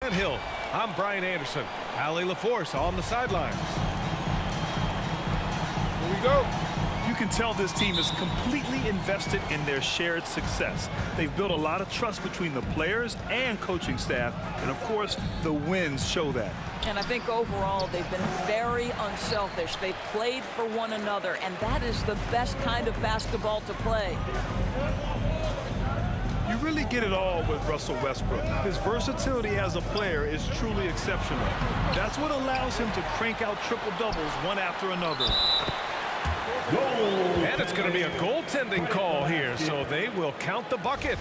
Talent Hill. I'm Brian Anderson. Allie LaForce on the sidelines. Here we go. You can tell this team is completely invested in their shared success. They've built a lot of trust between the players and coaching staff, and of course, the wins show that. And I think overall, they've been very unselfish. They've played for one another, and that is the best kind of basketball to play. You really get it all with Russell Westbrook. His versatility as a player is truly exceptional. That's what allows him to crank out triple-doubles one after another. And it's going to be a goaltending call here, so they will count the bucket.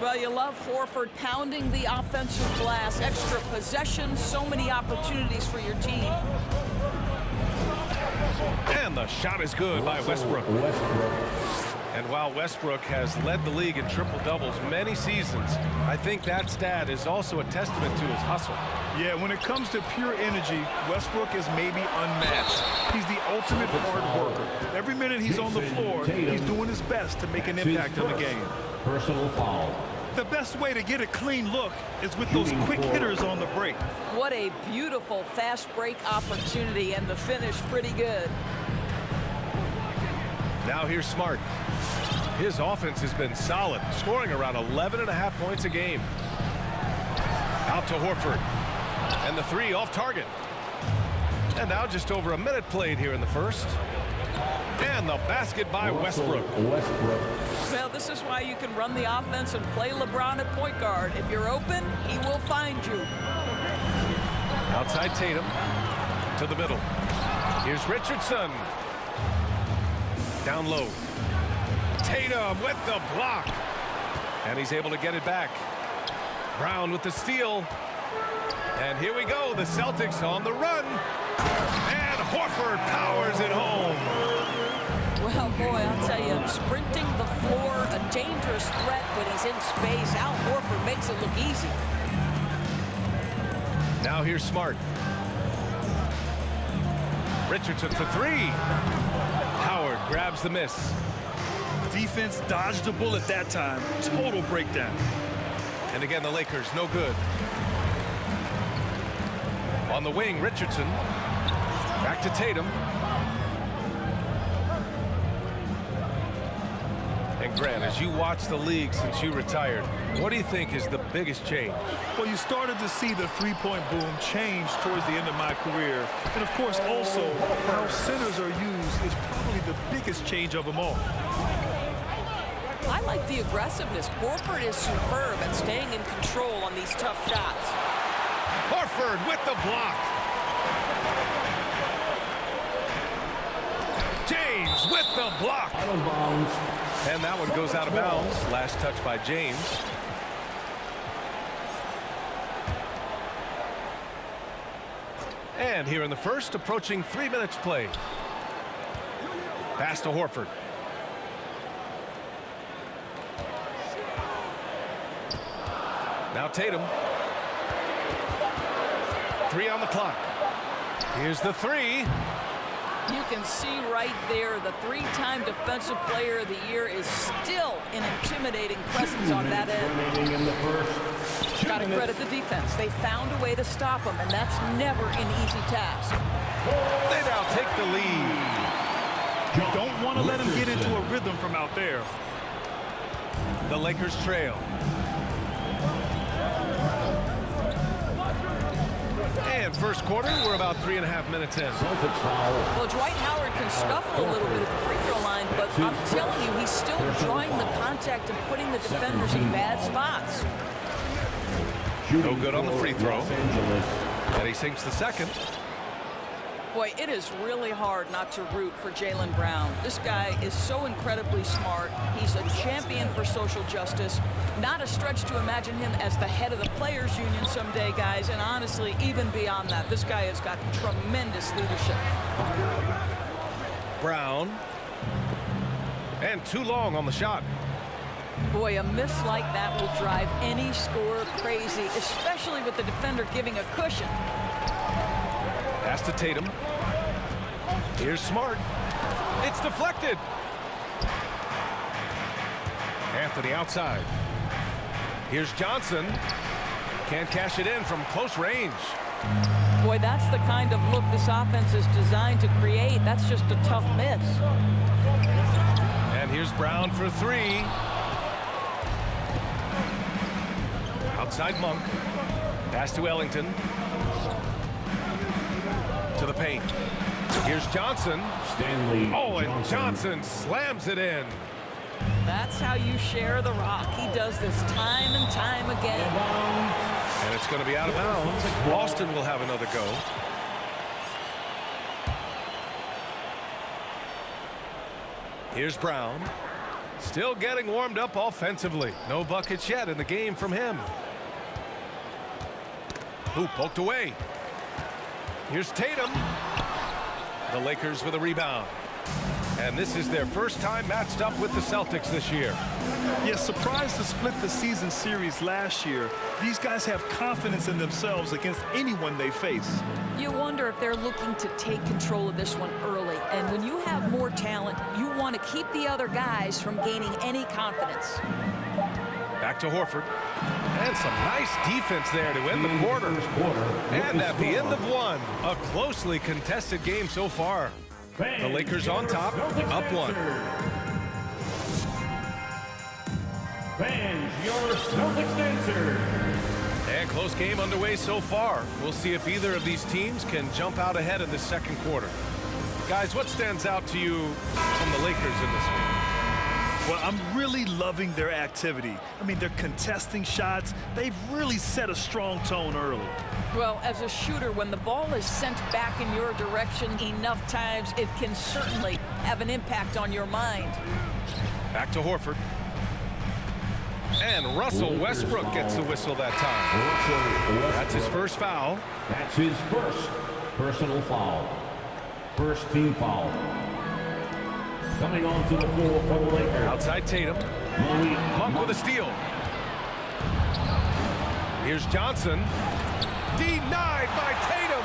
Well, you love Horford pounding the offensive glass, extra possessions, so many opportunities for your team. And the shot is good by Westbrook. And while Westbrook has led the league in triple-doubles many seasons, I think that stat is also a testament to his hustle. Yeah, when it comes to pure energy, Westbrook is maybe unmatched. He's the ultimate hard worker. Every minute he's on the floor, he's doing his best to make an impact on the game. Personal foul. The best way to get a clean look is with those quick hitters on the break. What a beautiful fast break opportunity, and the finish pretty good. Now here's Smart. His offense has been solid, scoring around 11.5 points a game. Out to Horford. And the three off target. And now just over a minute played here in the first. And the basket by Westbrook. Well, this is why you can run the offense and play LeBron at point guard. If you're open, he will find you. Outside Tatum to the middle. Here's Richardson. Down low. Tatum with the block. And he's able to get it back. Brown with the steal. And here we go. The Celtics on the run. And Horford powers it home. Well, boy, I'll tell you, sprinting the floor, a dangerous threat when he's in space. Al Horford makes it look easy. Now here's Smart. Richardson for three. Howard grabs the miss. Defense dodged the bullet that time. Total breakdown. And again, the Lakers, no good. On the wing, Richardson. Back to Tatum. And Grant, as you watch the league since you retired, what do you think is the biggest change? Well, you started to see the three-point boom change towards the end of my career. And, of course, also how centers are used is probably the biggest change of them all. I like the aggressiveness. Horford is superb at staying in control on these tough shots. Horford with the block. James with the block. Out of bounds. And that one goes out of bounds. Last touch by James. And here in the first, approaching 3 minutes played. Pass to Horford. Now Tatum. Three on the clock. Here's the three. You can see right there the three-time Defensive Player of the Year is still an intimidating presence on that end. Got to credit the defense. They found a way to stop him, and that's never an easy task. They now take the lead. You don't want to let him get into a rhythm from out there. The Lakers trail. And first quarter, we're about 3.5 minutes in. Well, Dwight Howard can scuffle a little bit at the free throw line, but I'm telling you, he's still drawing the contact and putting the defenders in bad spots. No good on the free throw. And he sinks the second. Boy, it is really hard not to root for Jaylen Brown. This guy is so incredibly smart. He's a champion for social justice. Not a stretch to imagine him as the head of the Players Union someday, guys. And honestly, even beyond that, this guy has got tremendous leadership. Brown. And too long on the shot. Boy, a miss like that will drive any scorer crazy, especially with the defender giving a cushion. Pass to Tatum. Here's Smart. It's deflected. Anthony outside. Here's Johnson. Can't cash it in from close range. Boy, that's the kind of look this offense is designed to create. That's just a tough miss. And here's Brown for three. Outside Monk. Pass to Ellington. To the paint. Here's Johnson. Stanley Oh, and Johnson slams it in. That's how you share the rock. He does this time and time again. And it's going to be out of bounds. Boston will have another go. Here's Brown. Still getting warmed up offensively. No buckets yet in the game from him. Ooh, poked away. Here's Tatum. The Lakers with a rebound. And this is their first time matched up with the Celtics this year. Yes, surprised to split the season series last year. These guys have confidence in themselves against anyone they face. You wonder if they're looking to take control of this one early. And when you have more talent, you want to keep the other guys from gaining any confidence. Back to Horford. And some nice defense there to end the quarter. And at the end of one, a closely contested game so far. The Lakers on top, up one. Fans, your Celtics answer. And close game underway so far. We'll see if either of these teams can jump out ahead in the second quarter. Guys, what stands out to you from the Lakers in this one? Well, I'm really loving their activity. I mean, they're contesting shots. They've really set a strong tone early. Well, as a shooter, when the ball is sent back in your direction enough times, it can certainly have an impact on your mind. Back to Horford. And Russell Westbrook gets the whistle that time. That's his first foul. That's his first personal foul. First team foul. Coming onto the floor for the Lakers. Outside Tatum. Monk with a steal. Here's Johnson. Denied by Tatum.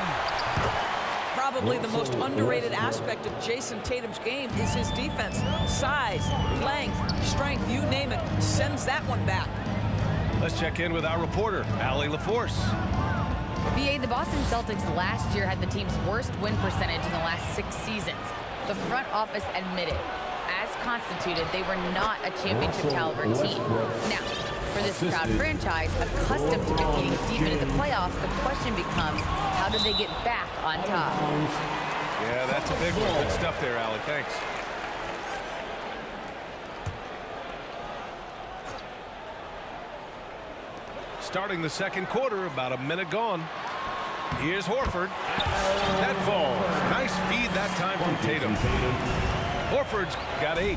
Probably the most underrated aspect of Jason Tatum's game is his defense. Size, length, strength, you name it, sends that one back. Let's check in with our reporter, Allie LaForce. BA, the Boston Celtics last year had the team's worst win percentage in the last 6 seasons. The front office admitted, as constituted, they were not a championship caliber team. Now, for this proud franchise, accustomed to competing deep into the playoffs, the question becomes, how do they get back on top? Yeah, that's a big one. Good stuff there, Allie. Thanks. Starting the second quarter, about a minute gone. Here's Horford. That falls. Nice feed that time from Tatum. Horford's got 8.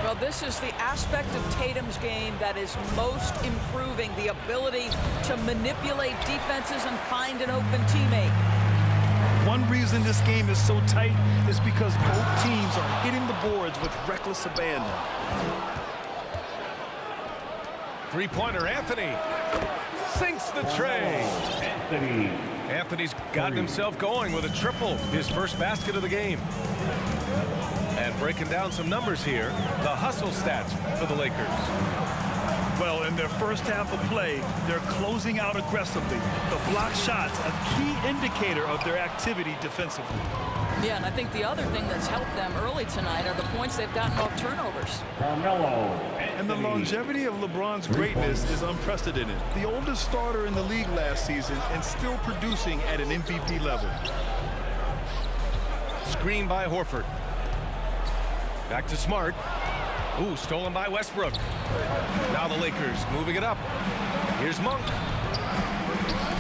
Well, this is the aspect of Tatum's game that is most improving, the ability to manipulate defenses and find an open teammate. One reason this game is so tight is because both teams are hitting the boards with reckless abandon. Three-pointer, Anthony. Sinks the tray. Anthony's gotten himself going with a triple, his first basket of the game. And breaking down some numbers here, the hustle stats for the Lakers. Well, in their first half of play, they're closing out aggressively. The block shots, a key indicator of their activity defensively. Yeah, and I think the other thing that's helped them early tonight are the points they've gotten off turnovers. And the longevity of LeBron's greatness is unprecedented. The oldest starter in the league last season and still producing at an MVP level. Screen by Horford. Back to Smart. Ooh, stolen by Westbrook. Now the Lakers moving it up. Here's Monk.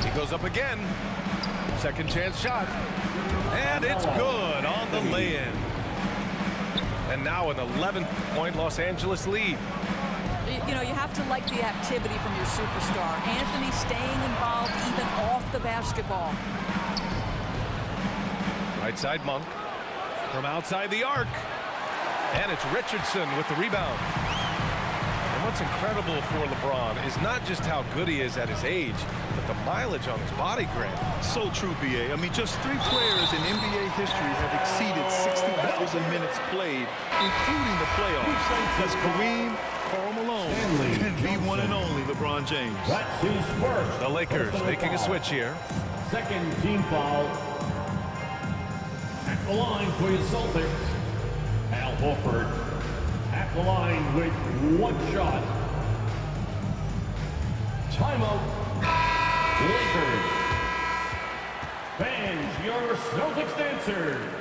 He goes up again. Second chance shot. And it's good on the lay-in. And now an 11-point Los Angeles lead. You know, you have to like the activity from your superstar. Anthony staying involved even off the basketball. Right side Monk. From outside the arc. And it's Richardson with the rebound. And what's incredible for LeBron is not just how good he is at his age, but the mileage on his body, Grant. So true, BA. I mean, just 3 players in NBA history have exceeded 60,000 minutes played, including the playoffs. That's Kareem, Karl Malone, and the one and only LeBron LeBron James. That's his first. The Lakers making a switch here. Second team foul. At the line for your Celtics, Al Horford. At the line with one shot. Timeout. Lakers. Fans, your Celtics dancers.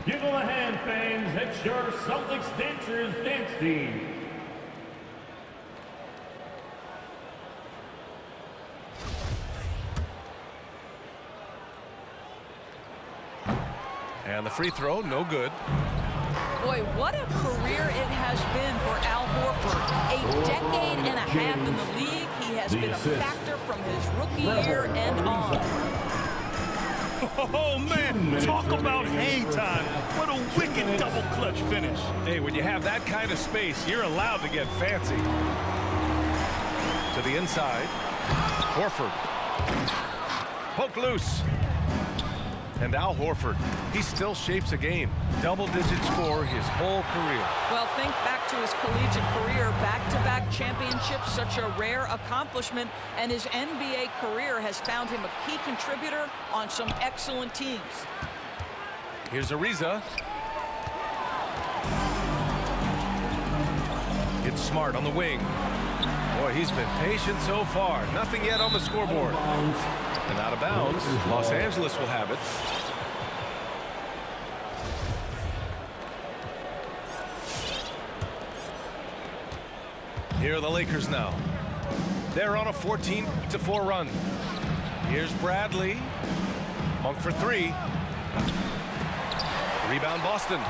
Give them a hand, fans. It's your Celtics dancers dance team. And the free throw, no good. Boy, what a career it has been for Al Horford. A decade and a half in the league. He has been a factor from his rookie year and on. Oh, man, talk about hang time. What a wicked double clutch finish. Hey, when you have that kind of space, you're allowed to get fancy. To the inside. Horford. Poke loose. And Al Horford, he still shapes a game. Double-digit score his whole career. Well, think back to his collegiate career. Back-to-back championships, such a rare accomplishment. And his NBA career has found him a key contributor on some excellent teams. Here's Ariza. It's Smart on the wing. Boy, he's been patient so far. Nothing yet on the scoreboard. And out of bounds. Los Angeles will have it. Here are the Lakers now. They're on a 14-4 run. Here's Bradley. Monk for three. Rebound Boston.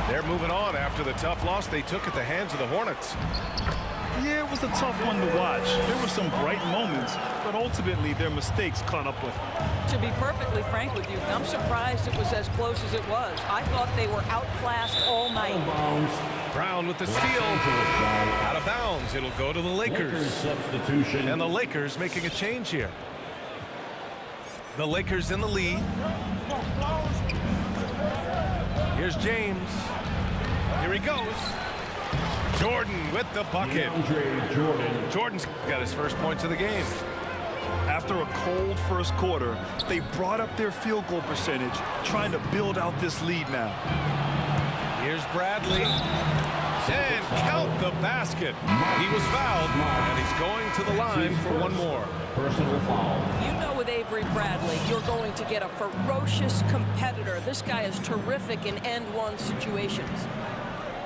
They're moving on after the tough loss they took at the hands of the Hornets. Yeah, it was a tough one to watch. There were some bright moments, but ultimately their mistakes caught up with them. To be perfectly frank with you, I'm surprised it was as close as it was. I thought they were outclassed all night. Brown with the steal. Out of bounds. It'll go to the Lakers. Substitution. And the Lakers making a change here. The Lakers in the lead. Here's James. Here he goes. Jordan with the bucket. Jordan's got his first points of the game. After a cold first quarter, they brought up their field goal percentage, trying to build out this lead now. Here's Bradley. And count the basket. He was fouled, and he's going to the line for one more. Personal foul. You know with Avery Bradley, you're going to get a ferocious competitor. This guy is terrific in end-one situations.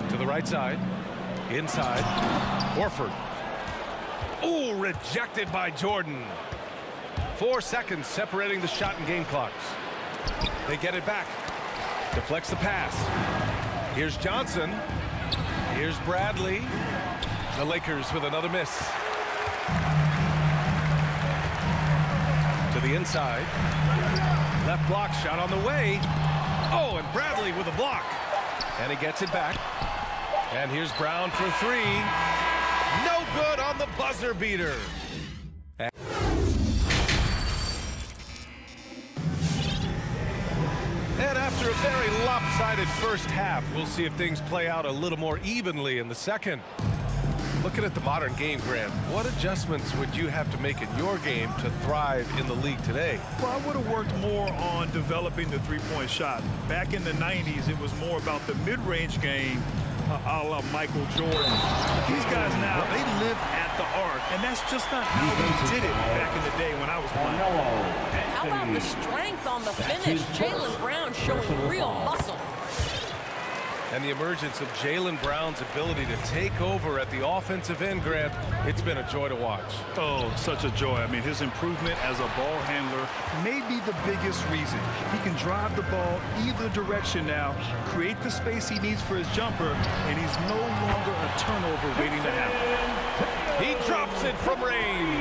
To the right side. Inside. Horford. Ooh, rejected by Jordan. 4 seconds separating the shot and game clocks. They get it back. Deflects the pass. Here's Johnson. Here's Bradley. The Lakers with another miss. To the inside. Left block shot on the way. Oh, and Bradley with a block. And he gets it back. And here's Brown for three. No good on the buzzer beater. And after a very lopsided first half, we'll see if things play out a little more evenly in the second. Looking at the modern game, Grant, what adjustments would you have to make in your game to thrive in the league today? Well, I would have worked more on developing the three-point shot. Back in the 90s, it was more about the mid-range game, a la Michael Jordan. These guys now, they live at the arc, and that's just not how we did it back in the day when I was playing. How about the strength on the finish? Jaylen Brown showing real muscle. And the emergence of Jaylen Brown's ability to take over at the offensive end, Grant, it's been a joy to watch. Oh, such a joy. I mean, his improvement as a ball handler may be the biggest reason. He can drive the ball either direction now, create the space he needs for his jumper, and he's no longer a turnover waiting to happen. He drops it from range.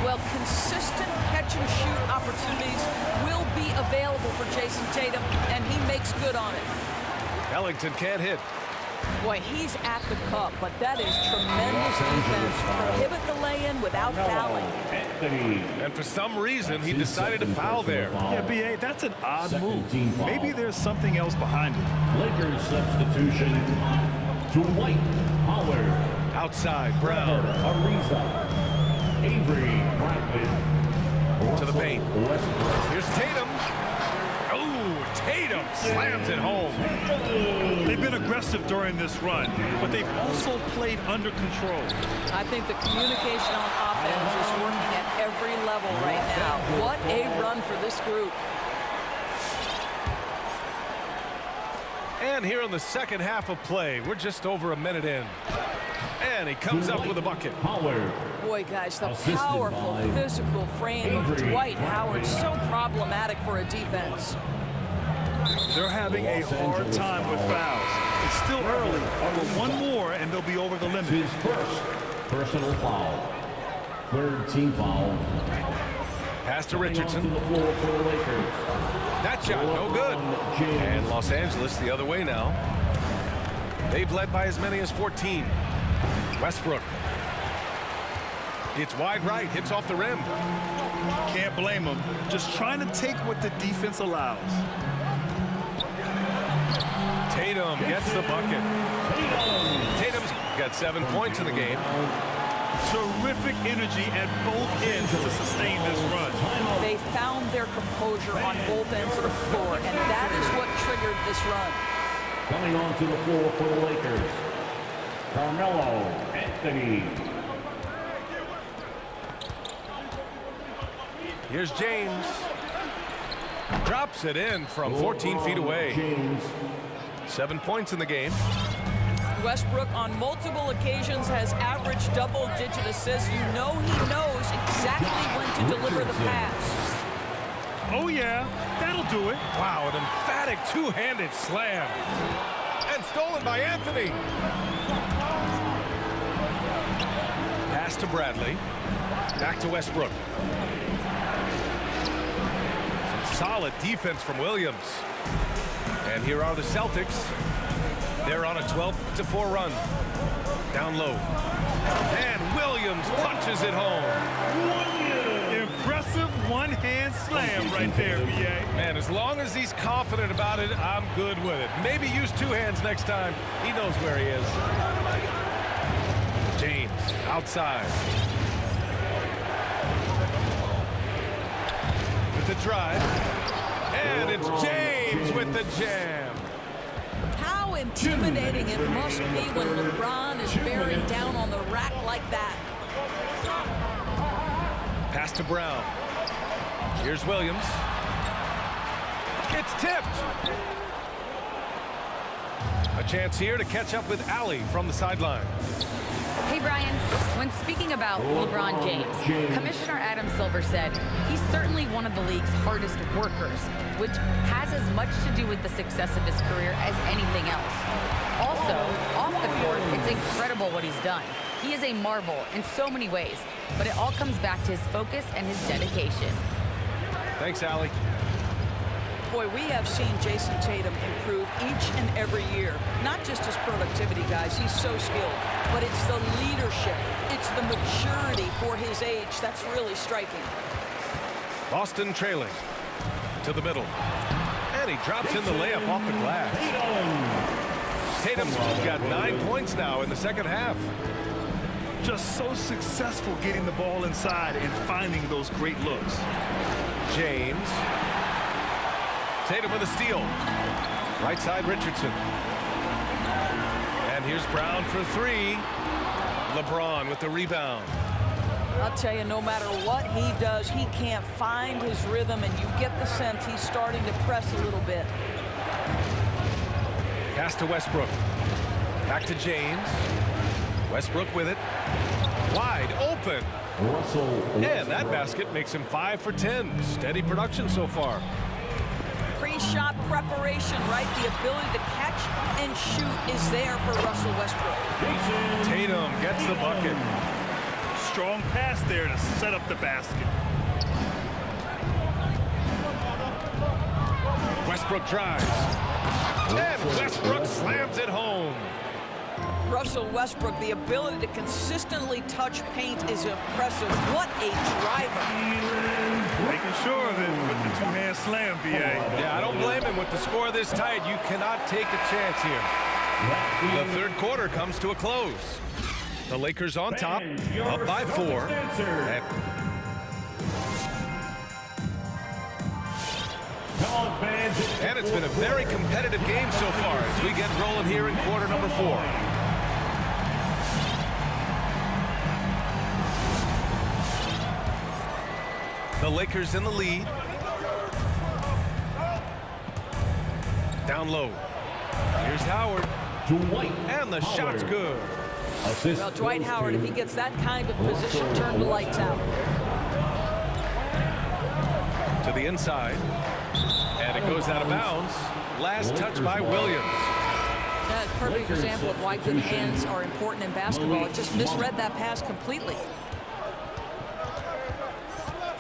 Well, consistent catch-and-shoot opportunities will be available for Jason Tatum, and he makes good on it. Ellington can't hit. Boy, he's at the cup, but that is tremendous defense. Prohibit the lay-in without fouling. And for some reason, he decided to foul there. Yeah, B.A., that's an odd move. Maybe there's something else behind it. Lakers substitution to White Howard. Outside, Brown. To the paint. Here's Tatum. Oh, Tatum slams it home. They've been aggressive during this run, but they've also played under control. I think the communication on offense is working at every level right now. What a run for this group. And here in the second half of play, we're just over a minute in. And he comes up with a bucket. Boy, guys, the powerful physical frame of Dwight Howard, so problematic for a defense. They're having a hard time with fouls. It's still early, but one more and they'll be over the limit. His first personal foul. Third team foul. Pass to Richardson. To the floor for the Lakers. That shot, no good. And Los Angeles the other way now. They've led by as many as 14. Westbrook. It's wide right, hits off the rim. Can't blame them. Just trying to take what the defense allows. Tatum gets the bucket. Tatum's got 7 points in the game. Terrific energy at both ends to sustain this run. They found their composure on both ends of the floor, and that is what triggered this run. Coming onto the floor for the Lakers, Carmelo Anthony. Here's James. Drops it in from 14 feet away. 7 points in the game. Westbrook on multiple occasions has averaged double-digit assists. You know he knows exactly when to deliver the pass. Oh, yeah, that'll do it. Wow, an emphatic two-handed slam. And stolen by Anthony. Pass to Bradley. Back to Westbrook. Some solid defense from Williams. And here are the Celtics. They're on a 12-4 run. Down low. And Williams punches it home. Impressive one-hand slam right there, B.A. Man, as long as he's confident about it, I'm good with it. Maybe use two hands next time. He knows where he is. James, outside. With the drive. And it's James with the jam. How intimidating it must be when LeBron is bearing down on the rack like that. Pass to Brown. Here's Williams. It's tipped. A chance here to catch up with Allie from the sideline. Hey, Brian, when speaking about LeBron James, Commissioner Adam Silver said he's certainly one of the league's hardest workers, which has as much to do with the success of his career as anything else. Also, off the court, it's incredible what he's done. He is a marvel in so many ways, but it all comes back to his focus and his dedication. Thanks, Allie. Boy, we have seen Jason Tatum improve each and every year. Not just his productivity, guys. He's so skilled. But it's the leadership. It's the maturity for his age that's really striking. Boston trailing to the middle. And he drops in the layup off the glass. Tatum's got 9 points now in the second half. Just so successful getting the ball inside and finding those great looks. James. Tatum with a steal. Right side, Richardson. And here's Brown for three. LeBron with the rebound. I'll tell you, no matter what he does, he can't find his rhythm, and you get the sense he's starting to press a little bit. Pass to Westbrook. Back to James. Westbrook with it. Wide open. And that basket makes him 5 for 10. Steady production so far. Pre-shot preparation, right? The ability to catch and shoot is there for Russell Westbrook. Tatum gets the bucket. Strong pass there to set up the basket. Westbrook drives. And Westbrook slams it home. Russell Westbrook, the ability to consistently touch paint is impressive. What a driver. Making sure of it with the two-hand slam, B.A. Yeah, I don't blame him. With the score this tight, you cannot take a chance here. The third quarter comes to a close. The Lakers on top, up by 4. And it's been a very competitive game so far as we get rolling here in quarter number 4. The Lakers in the lead. Down low. Here's Howard. And the shot's good. Well, Dwight Howard, if he gets that kind of position, turn the lights out. To the inside. And it goes out of bounds. Last touch by Williams. That's a perfect example of why good hands are important in basketball. It just misread that pass completely.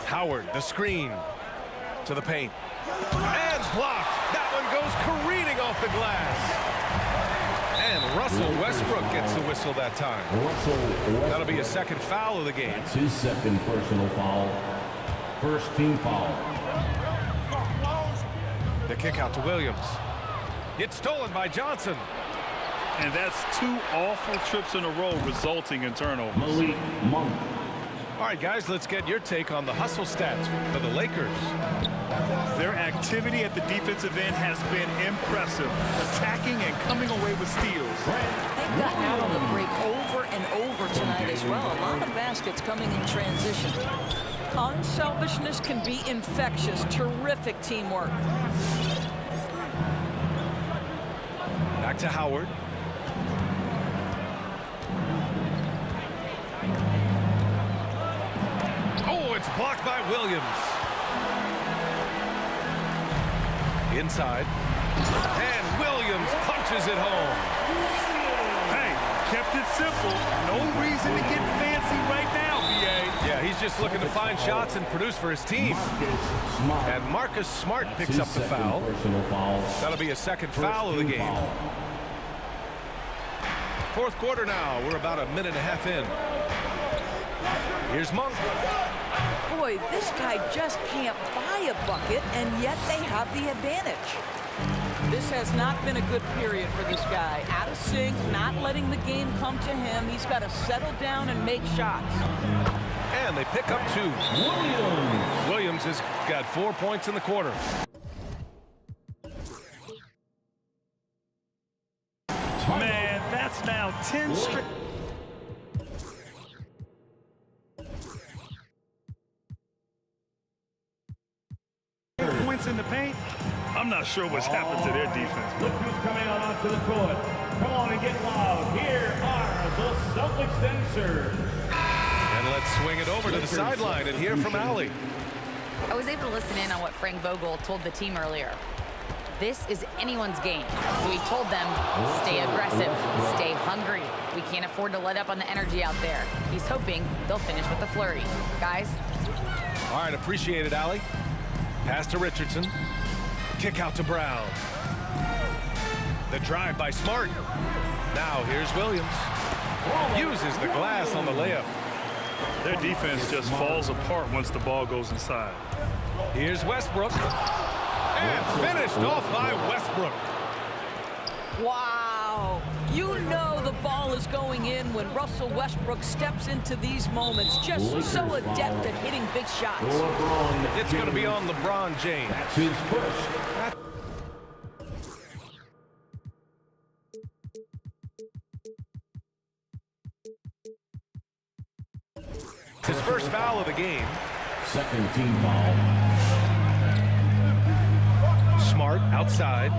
Howard, the screen. To the paint. And blocked. That one goes careening off the glass. And Russell Westbrook gets the whistle that time. That'll be a second foul of the game. That's his second personal foul. First team foul. The kick out to Williams. It's stolen by Johnson. And that's 2 awful trips in a row resulting in turnovers. Malik Monk. All right, guys, let's get your take on the hustle stats for the Lakers. Their activity at the defensive end has been impressive, attacking and coming away with steals. They've gotten out on the break over and over tonight as well. A lot of baskets coming in transition. Unselfishness can be infectious. Terrific teamwork. Back to Howard. Oh, it's blocked by Williams. Inside. And Williams punches it home. Hey, kept it simple. No reason to get fancy right now, B.A. Yeah, he's just looking to find shots and produce for his team. And Marcus Smart picks up the foul. That'll be a second foul of the game. Fourth quarter now. We're about a minute and a half in. Here's Monk. Boy, this guy just can't buy a bucket, and yet they have the advantage. This has not been a good period for this guy. Out of sync, not letting the game come to him. He's got to settle down and make shots. And they pick up 2. Williams has got 4 points in the quarter. Man, that's now 10 straight. Points in the paint. I'm not sure what's happened to their defense. Look who's coming on onto the court. Come on and get loud. Here are the Celtics dancers. And let's swing it over to the sideline and hear from Allie. I was able to listen in on what Frank Vogel told the team earlier. This is anyone's game. So he told them, stay aggressive, stay hungry. We can't afford to let up on the energy out there. He's hoping they'll finish with a flurry. Guys? All right, appreciate it, Allie. Pass to Richardson. Kick out to Brown. The drive by Smart. Now here's Williams. Uses the glass on the layup. Their defense just falls apart once the ball goes inside. Here's Westbrook. And finished off by Westbrook. Wow. You know the ball is going in when Russell Westbrook steps into these moments. Just so adept at hitting big shots. It's going to be on LeBron James. That's his first. His first foul of the game. Second team foul. Smart outside.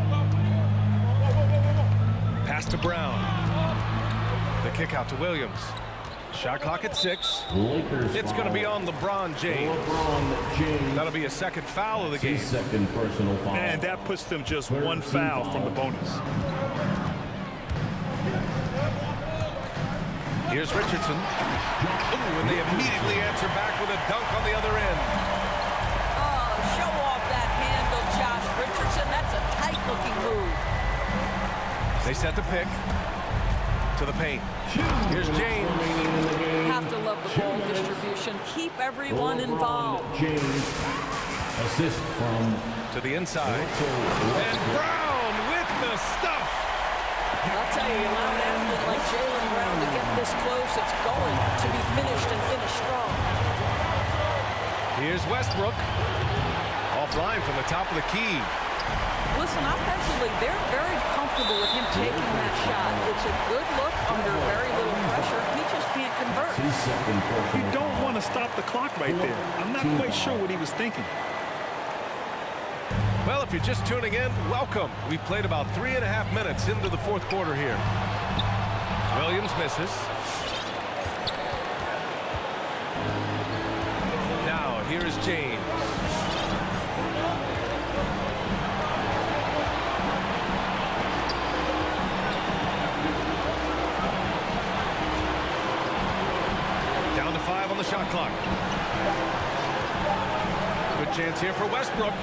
Pass to Brown. The kick out to Williams. Shot clock at 6. Lakers it's going to be on LeBron James. That'll be a second foul of the game. Second personal foul. And that puts them just 1 foul from the bonus. Here's Richardson. Ooh, and they immediately answer back with a dunk on the other end. Oh, show off that handle, Josh Richardson. That's a tight-looking move. They set the pick to the paint. Here's James. Have to love the ball distribution. Keep everyone involved. James. Assist from to the inside. And Brown with the stuff. I'll tell you, allow an athlete like Jaylen Brown to get this close. It's going to be finished and finished strong. Here's Westbrook. Offline from the top of the key. Listen, offensively, they're very comfortable with him taking that shot. It's a good look under very little pressure. He just can't convert. You don't want to stop the clock right there. I'm not quite sure what he was thinking. Well, if you're just tuning in, welcome. We've played about 3.5 minutes into the fourth quarter here. Williams misses. Now, here is James. Down to 5 on the shot clock. Good chance here for Westbrook.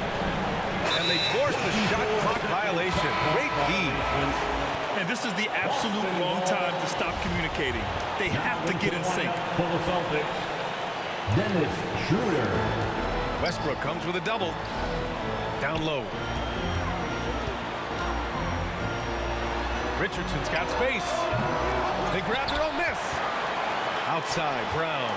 And they forced the shot clock violation. Great D. And this is the absolute wrong time to stop communicating. They have to get in sync. For the Celtics, Dennis Schroeder. Westbrook comes with a double. Down low. Richardson's got space. They grab their own miss. Outside, Brown.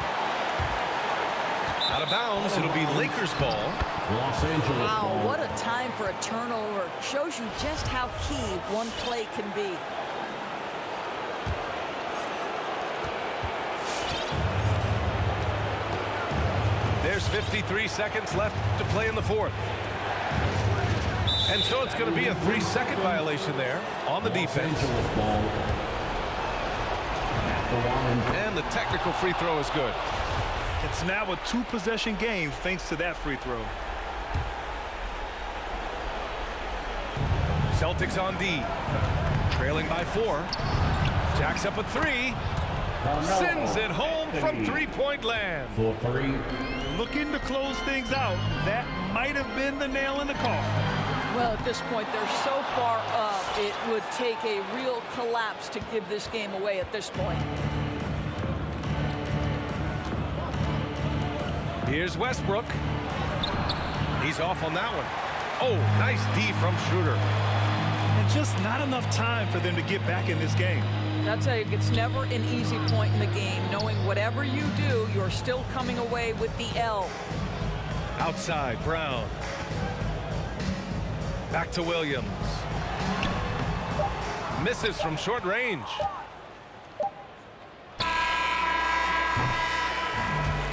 Out of bounds. It'll be Lakers ball. Los Angeles. Wow, what a time for a turnover. Shows you just how key one play can be. There's 53 seconds left to play in the fourth. And so it's going to be a 3-second violation there on the defense. And the technical free throw is good. It's now a 2-possession game thanks to that free throw. Celtics on D. Trailing by 4. Jacks up a 3. Sends it home from three-point land. For 3. Looking to close things out. That might have been the nail in the coffin. Well, at this point, they're so far up, it would take a real collapse to give this game away at this point. Here's Westbrook. He's off on that one. Oh, nice D from Schroeder. And just not enough time for them to get back in this game. I'll tell you, it's never an easy point in the game, knowing whatever you do, you're still coming away with the L. Outside, Brown. Back to Williams. Misses from short range.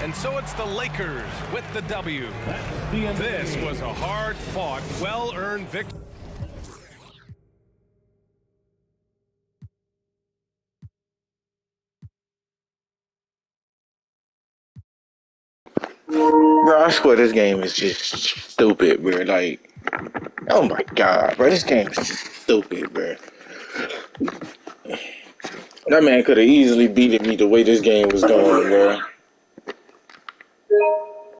And so it's the Lakers with the W. This was a hard-fought, well-earned victory. Bro, I swear this game is just stupid, bro. Like, oh my god, bro, this game is just stupid, bro. That man could have easily beaten me the way this game was going, bro.